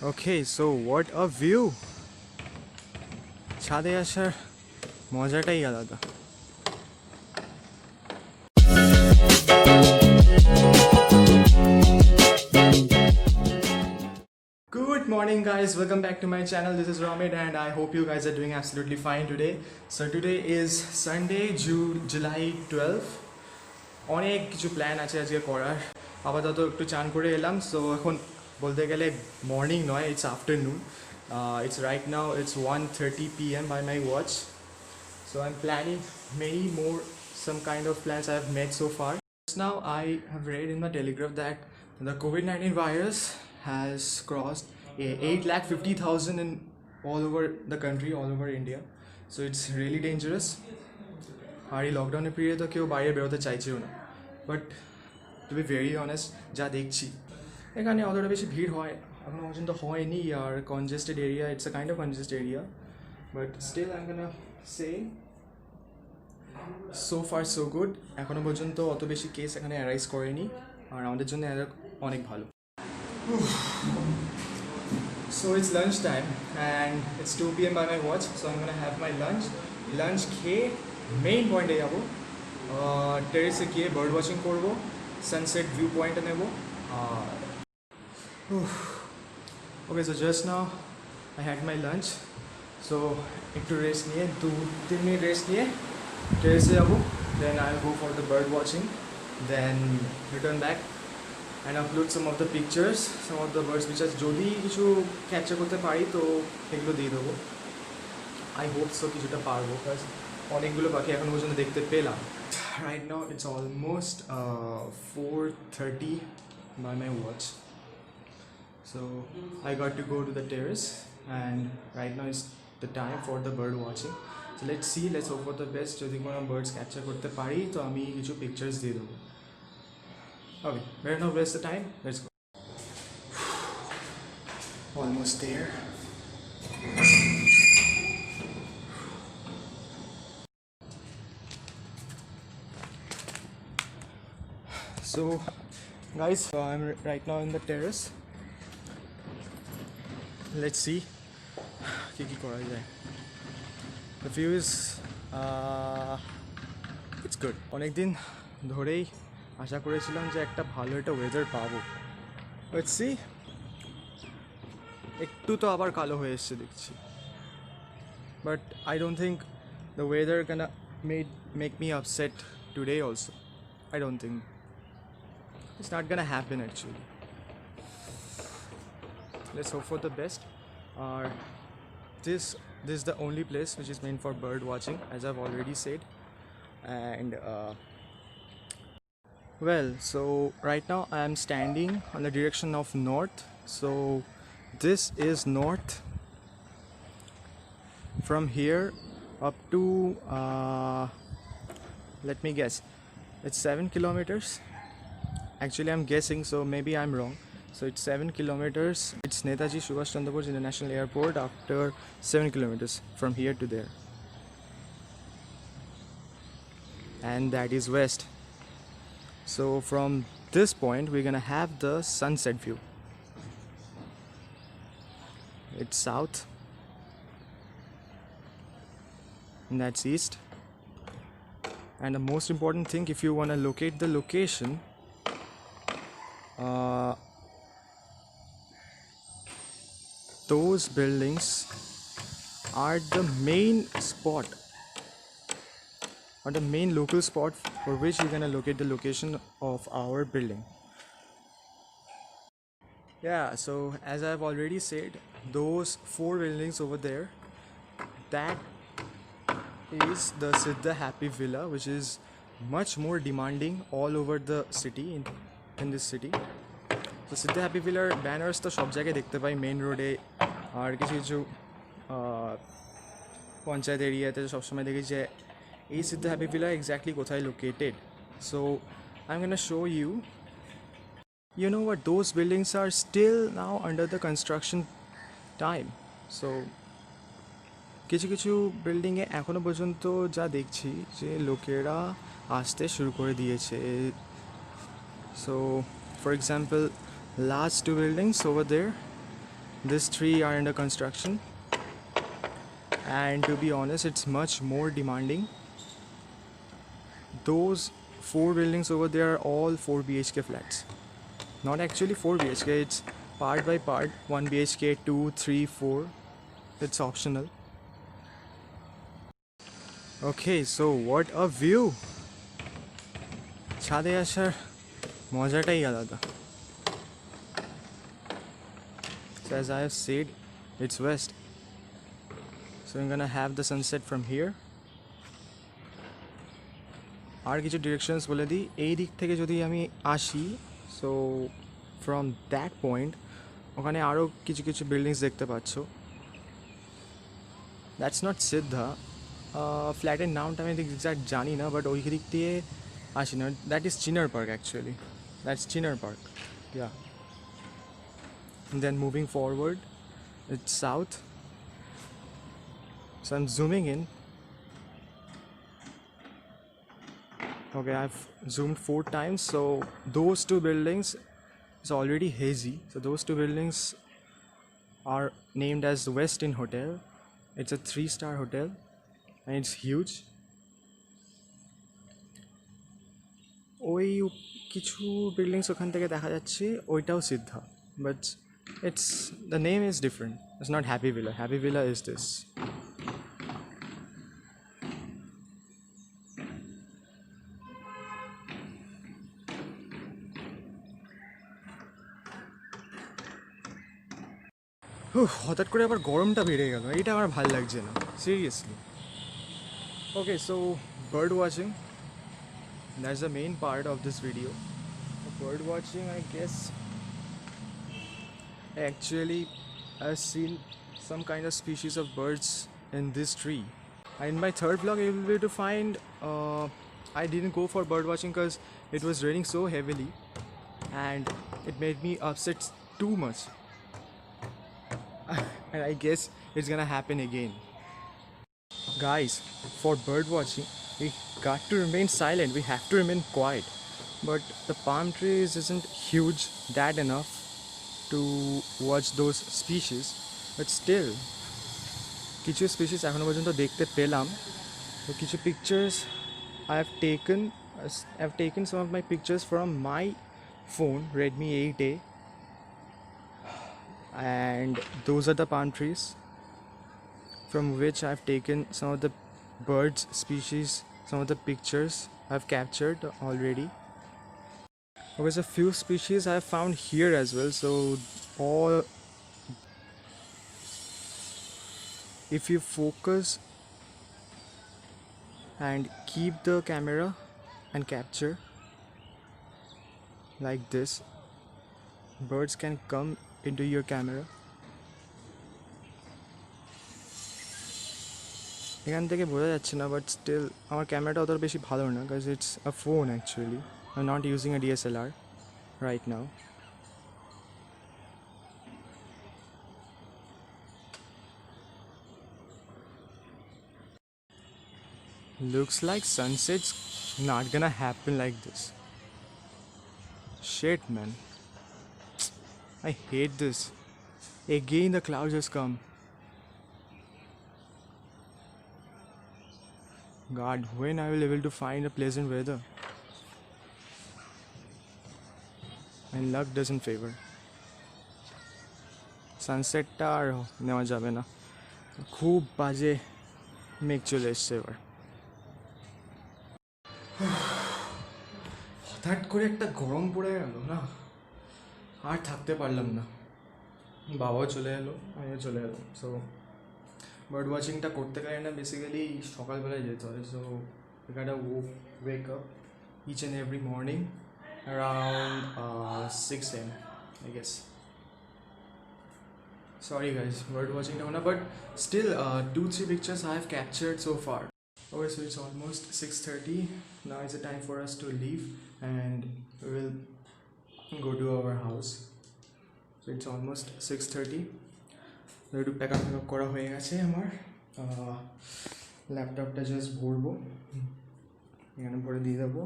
Okay, so what a view! ছাদে আসার মজাটাই আলাদা। Good morning guys, welcome back to my channel. This is Ramit and I hope you guys are doing absolutely fine today. So today is Sunday, July 12th. অনেক কিছু plan আছে আজকে করার, আপাতত একটু চান করে এলাম। সো এখন বলতে গেলে মর্নিং নয়, it's afternoon. It's right now, it's 1:30 p.m. by my watch. So I'm planning many more, some kind of plans I have made so far. Just now I have read in the Telegraph that the COVID-19 virus has crossed 8,50,000 in all over the country, all over India. So it's really dangerous. আর এই লকডাউনের পিরিয়ডে তো কেউ বাইরে বেরোতে চাইছেও না। But to be very honest, যা দেখছি এখানে অতটা বেশি ভিড় হয় এখনো পর্যন্ত হয়নি। আর congested area, it's a kind of congested area, but still I am gonna say so far so good. এখনো পর্যন্ত অত বেশি কেস এখানে অ্যারাইজ করেনি, আর আমাদের জন্য অনেক ভালো। So it's lunch time and it's 2 p.m. by my watch, so I'm gonna have my lunch খেয়ে মেইন পয়েন্টে যাবো, টেরেসে গিয়ে বার্ড ওয়াচিং করবো, সানসেট ভিউ পয়েন্টে নেবো। Okay, so just now I had my lunch. So একটু রেস্ট নিয়ে 2-3 মিনিট রেস্ট নিয়ে টেরেসে যাবো, then I will go for the bird watching, then return back and upload some of the pictures, some of the birds which যদি কিছু capture করতে পারি তো এগুলো দিয়ে দেবো। আই হোপ সো কিছুটা পারবো, কারণ অনেকগুলো পাখি এখনো পর্যন্ত দেখতে পেলাম। Right now it's almost 4:30 by my watch, so I got to go to the terrace and right now is the time for the bird watching. So let's see, let's hope for the best. যদি কোনো birds capture করতে পারি তো আমি কিছু pictures দিয়ে দেবো। Okay, better not waste the time. Let's go. Almost there. So, guys, I'm right now in the terrace. Let's see. Kiki kora jay. The view is, it's good. অনেক দিন ধরেই আশা করেছিলাম যে একটা ভালো একটা ওয়েদার পাবো। লেটস সি, একটু তো আবার কালো হয়ে এসছে দেখছি, but I don't think the weather can make me upset today also. I don't think, it's not gonna happen actually. Let's hope for the best. আর this is the only place which is meant for bird watching, as I've already said. And well, so right now I am standing on the direction of north. So this is north. From here up to let me guess, it's 7 kilometers. Actually I'm guessing, so maybe I'm wrong. So it's 7 kilometers. It's Netaji Subhash Chandra Bose International Airport after 7 kilometers from here to there, and that is west. So from this point we're gonna have the sunset view. It's south and that's east. And the most important thing, if you want to locate the location, those buildings are the main spot, or the main local spot for which you're gonna locate the location of our building. Yeah, so as I've already said, those 4 buildings over there, that is the Siddha Happy Villa, which is much more demanding all over the city, in this city. So Siddha Happy Villar banners তো সব জায়গায় দেখতে পাই, main রোডে আর কিছু কিছু পঞ্চায়েত এরিয়াতে সবসময় দেখি যে এই সিদ্ধা হ্যাপি ভিলা এক্স্যাক্টলি কোথায় লোকেটেড। So I am gonna show you, you know what, those buildings are still now under the construction time. So কিছু কিছু বিল্ডিংয়ে এখনও পর্যন্ত যা দেখছি যে লোকেরা আসতে শুরু করে দিয়েছে। So for example, last 2 buildings over there, These three are under construction, and to be honest, it's much more demanding. Those 4 buildings over there are all 4 BHK flats. Not actually 4 BHK, it's part by part, 1 BHK, 2, 3, 4. It's optional. Okay, so what a view! ছাদে আসার মজাটাই আলাদা. So as I have said, it's west. So I'm gonna have the sunset from here. আর কিছু directions বলে দিই. এই দিক থেকে যদি আমি আসি, সো ফ্রম দ্যাট পয়েন্ট ওখানে আরও কিছু কিছু বিল্ডিংস দেখতে পাচ্ছ. দ্যাটস নট সিদ্ধা. ফ্ল্যাটের নামটা আমি এক্স্যাক্ট জানি না, বাট ওই দিক দিয়ে আসি না. That is Chinar park actually. That's Chinar park. Yeah. Then moving forward, it's south. So I'm zooming in. Okay, I've zoomed 4 times. So those 2 buildings is already hazy. So those 2 buildings are named as the Westin Hotel. It's a 3-star hotel and it's huge. ওই কিছু buildings ওখান থেকে দেখা যাচ্ছে, ওইটাও সিদ্ধা, but it's the name is different. It's not Happy Villa. Happy Villa is this. হঠাৎ করে আবার গরমটা বেড়ে গেল, এইটা আমার ভালো লাগছে না seriously. Okay, so bird watching, that's the main part of this video. Bird watching, I guess actually I've seen some kind of species of birds in this tree. And in my third vlog you will be able to find I didn't go for bird watching because it was raining so heavily and it made me upset too much. And I guess it's gonna happen again. Guys, for bird watching we got to remain silent, we have to remain quiet, but the palm trees isn't huge that enough to watch those species, but still কিছু species এখনো পর্যন্ত দেখতে পেলাম. তো কিছু pictures I have taken some of my pictures from my phone Redmi 8A, and those are the palm trees from which I've taken some of the birds species, some of the pictures I've captured already. There's a few species I have found here as well. So all, if you focus and keep the camera and capture like this, birds can come into your camera. এখান থেকে বোঝা যাচ্ছে না, but still আমার ক্যামেরাটা অত বেশি ভালো না, because it's a phone actually. I'm not using a DSLR right now. Looks like sunset's not gonna happen like this. Shit, man. I hate this. Again the clouds has come. God, when I will be able to find a pleasant weather? And luck doesn't favor. সানসেটটা আর নেওয়া যাবে না, খুব বাজে মেঘ চলে এসছে এবার. হঠাৎ করে একটা গরম পড়ে গেল না, আর থাকতে পারলাম না. বাবাও চলে এলো, আমিও চলে এলাম. সো বার্ড ওয়াচিংটা করতে গেলে না বেসিক্যালি সকালবেলায় যেতে হয়. So we gotta wake up each and every morning around 6 a.m. I guess. Sorry guys, bird watching now, but still 2-3 pictures I have captured so far. Okay, so it's almost 6:30. Now is the time for us to leave and we will go to our house. So it's almost 6:30. একটু pack up করা হয়ে গেছে আমার. ল্যাপটপটা just ভরবো, এখানে ভরে দিয়ে দেবো.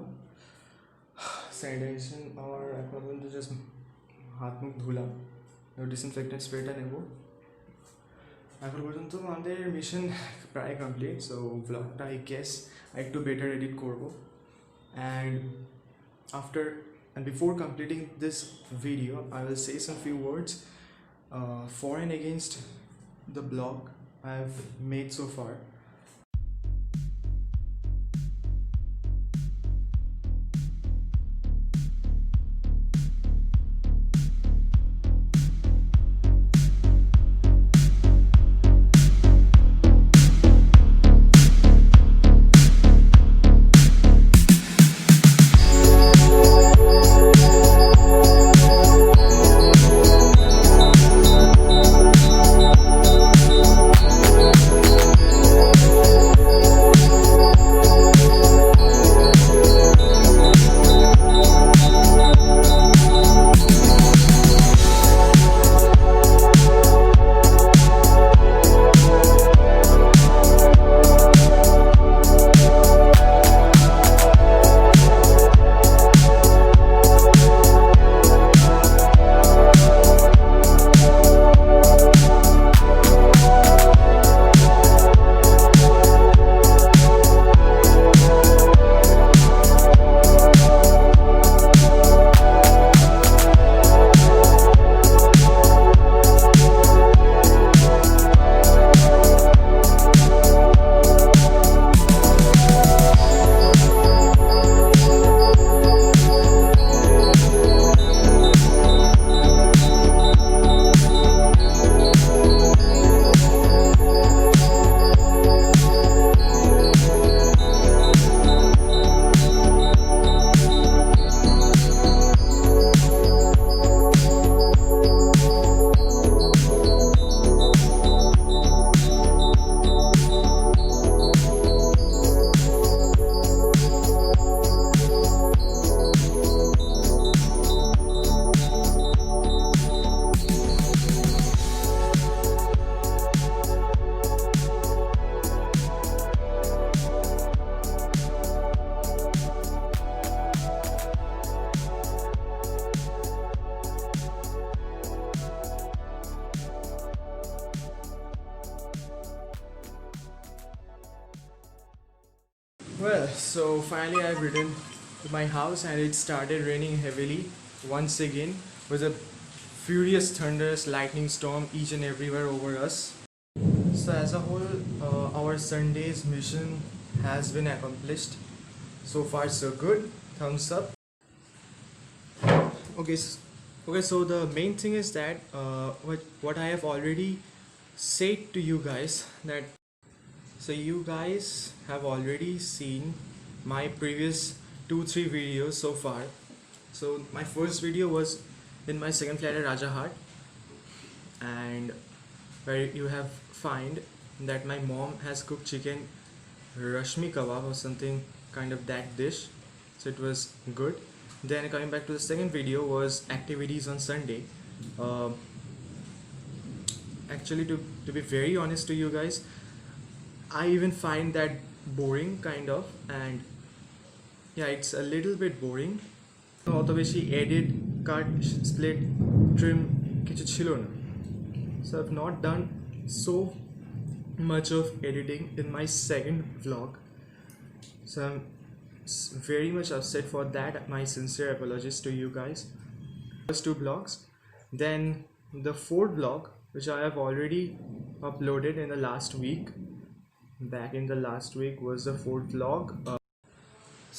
স্যানিটাইজেশন আর এখন পর্যন্ত জাস্ট হাত মুখ ধুলাম, ডিসইনফেক্টেন্ট স্প্রেটা নেব। এখন পর্যন্ত আমাদের মিশন প্রায় কমপ্লিট, সো ব্লগটা আই গেস একটু বেটার এডিট করব। And after and before completing this video, I will say some few words for and against the blog I have made so far. Well, so finally I've returned to my house and it started raining heavily once again with a furious thunderous lightning storm each and everywhere over us. So as a whole, our Sunday's mission has been accomplished. So far so good. Thumbs up. Okay, so the main thing is that what I have already said to you guys that. So you guys have already seen my previous 2-3 videos so far. So my first video was in my second flat at Rajahat, and where you have find that my mom has cooked chicken rashmi kebab or something kind of that dish. So it was good. Then coming back to the second video was activities on Sunday. Actually, to be very honest to you guys, I even find that boring kind of, and yeah, it's a little bit boring. অত বেশি edit, cut, split, trim কিছু ছিল না. So I've not done so much of editing in my second vlog. So I'm very much upset for that. My sincere apologies to you guys. First 2 vlogs. Then the 4th vlog, which I have already uploaded in the last week. Back in the last week was the 4th vlog.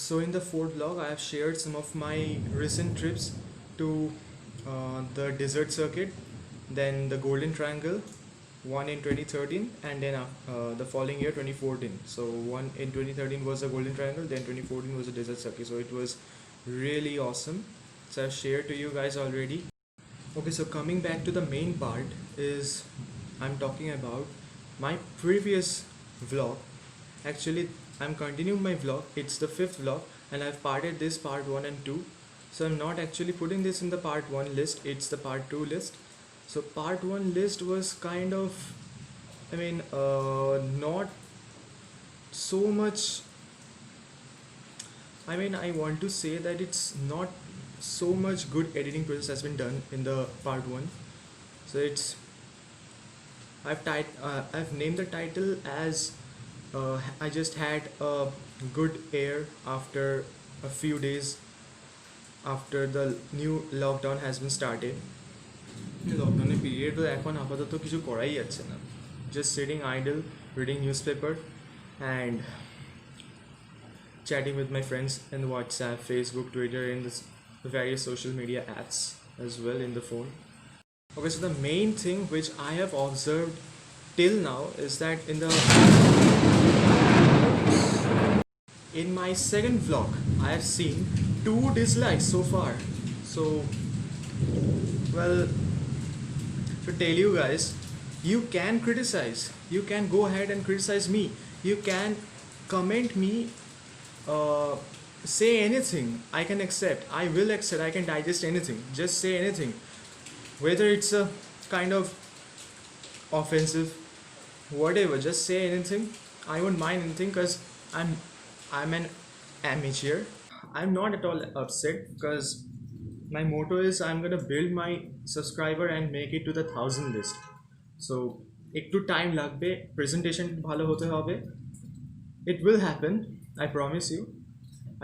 So in the 4th vlog I have shared some of my recent trips to the desert circuit, then the Golden Triangle, one in 2013 and then the following year 2014. So one in 2013 was the Golden Triangle, then 2014 was the desert circuit. So it was really awesome. So I've shared to you guys already. Okay, so coming back to the main part is I'm talking about my previous vlog. Actually I'm continuing my vlog. It's the 5th vlog and I've parted this part 1 and 2. So I'm not actually putting this in the part 1 list, it's the part 2 list. So part 1 list was kind of, not so much, I want to say that it's not so much good editing process has been done in the part 1. So I've named the title as I just had a good air after a few days after the new lockdown has been started. লকডাউনের period তো এখন আপাতত কিছু করাই যাচ্ছে না, just sitting idle, reading newspaper and chatting with my friends in WhatsApp, Facebook, Twitter, and the various social media apps as well in the phone. Okay, so the main thing which I have observed till now is that in my second vlog I have seen 2 dislikes so far. So, well, to tell you guys, you can criticize, you can go ahead and criticize me, you can comment me, say anything, I can accept, I will accept, I can digest anything, just say anything, whether it's a kind of offensive, whatever, just say anything. I won't mind anything because I'm an amateur. I'm not at all upset because my motto is I'm gonna build my subscriber and make it to the 1000 list. So একটু time লাগবে, presentation ভালো হতে হবে. It will happen, I promise you.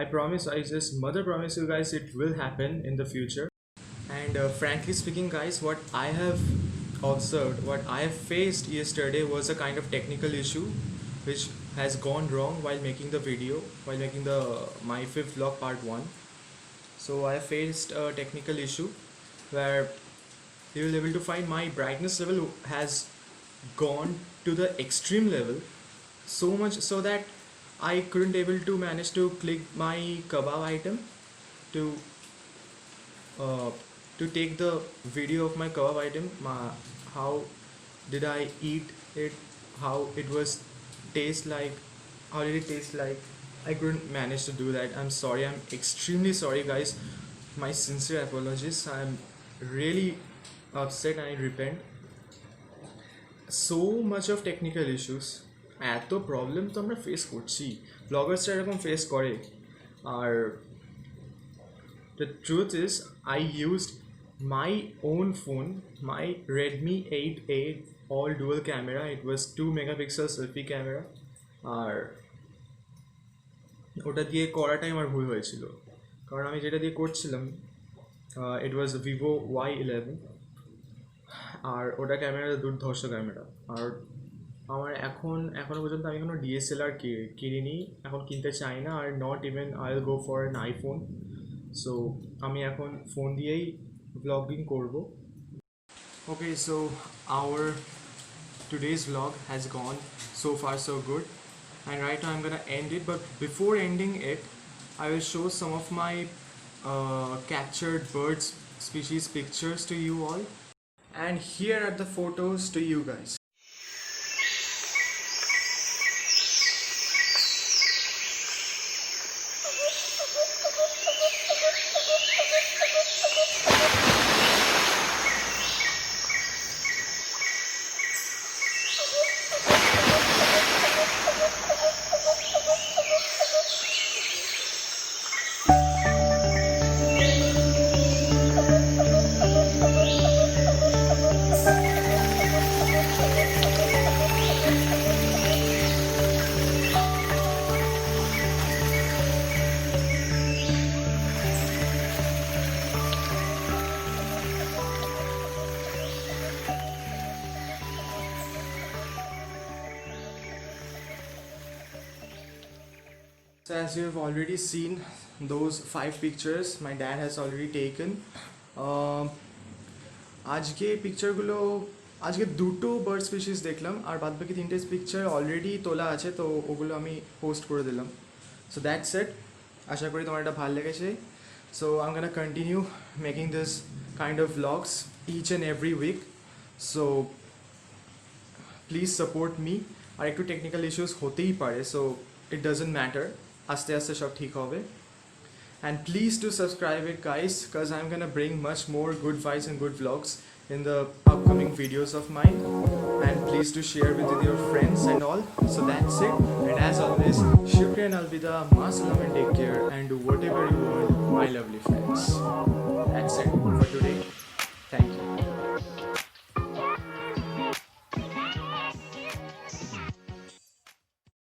I just mother promise you guys, it will happen in the future. And frankly speaking guys, what I have observed, what I have faced yesterday was a kind of technical issue which has gone wrong while making the video, while making my 5th vlog part 1. So I faced a technical issue where you will be able to find my brightness level has gone to the extreme level, so much so that I couldn't able to manage to click my kebab item to take the video of my kebab item, how did I eat it, how it was taste like, how did it taste like. I couldn't manage to do that. I'm sorry, I'm extremely sorry guys, my sincere apologies. I'm really upset and I repent. So much of technical issues, এত problem তো আমরা face করছি, ব্লগার্সরা এরকম face করে। আর the truth is I used my own phone, my Redmi 8A all dual camera. It was 2 megapixel selfie camera. আর ওটা দিয়ে করাটাই আমার ভুল হয়েছিল, কারণ আমি যেটা দিয়ে করছিলাম it was Vivo Y11 আর ওটা ক্যামেরা দুর্ধর্ষ ক্যামেরা। আর আমার এখনো পর্যন্ত আমি কোনো DSLR কিনিনি, এখন কিনতে চাই না, are not even I will go for an iPhone. So আমি এখন ফোন দিয়েই ব্লগিং করব। ওকে, so our today's vlog has gone so far so good, and right now I'm gonna end it, but before ending it I will show some of my captured birds species pictures to you all, and here are the photos to you guys. So as you have already seen those 5 pictures my dad has already taken. আজকে পিকচারগুলো, আজকে 2টো bird species দেখলাম আর বাদবাকি 3টে picture already তোলা আছে, তো ওগুলো আমি পোস্ট করে দিলাম। সো দ্যাটস ইট, আশা করি তোমার এটা ভালো লেগেছে। So I am gonna continue making this kind of vlogs each and every week. So please support me. আর একটু টেকনিক্যাল ইস্যুস হতেই পারে, সো ইট ডাজন্ট ম্যাটার, আস্তে আস্তে সব ঠিক হবে। And please do subscribe it guys, because I'm gonna bring much more good vibes and good vlogs in the upcoming videos of mine, and please do share with your friends and all. So that's it, and as always, shukriya, alvida, ma salam, and take care and do whatever you want, my lovely friends. That's it for today.